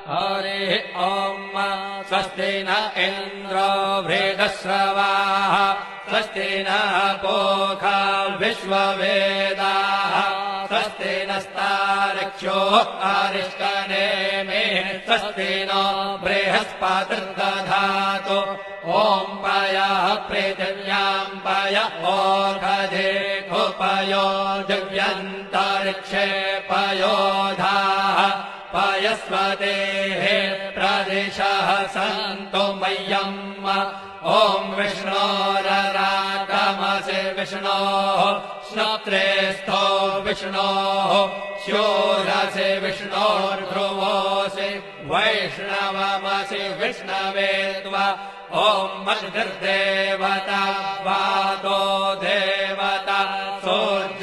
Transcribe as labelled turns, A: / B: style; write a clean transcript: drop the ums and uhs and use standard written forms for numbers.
A: हरिः ॐ स्वस्ति न इन्द्रो वृद्धश्रवाः स्वस्ति नः पूषा विश्ववेदाः स्वस्ति नस्तार्क्ष्यो अरिष्टनेमिः स्वस्ति नो बृहस्पतिर्दधातु ॐ पयः पृथिव्याम् पय ओषधेऽपयो दिव्यन्तरिक्षे पयोधाः पयस्वतेः प्रदिशः सन्तु मह्यम् ॐ विष्णोररागमसि विष्णोः श्रोत्रेस्थो विष्णोः शूरसि विष्णोर्ध्रुवोऽसि वैष्णवमसि विष्णवे त्वा ॐ मद्गर्देवता वातो देवता सूर्य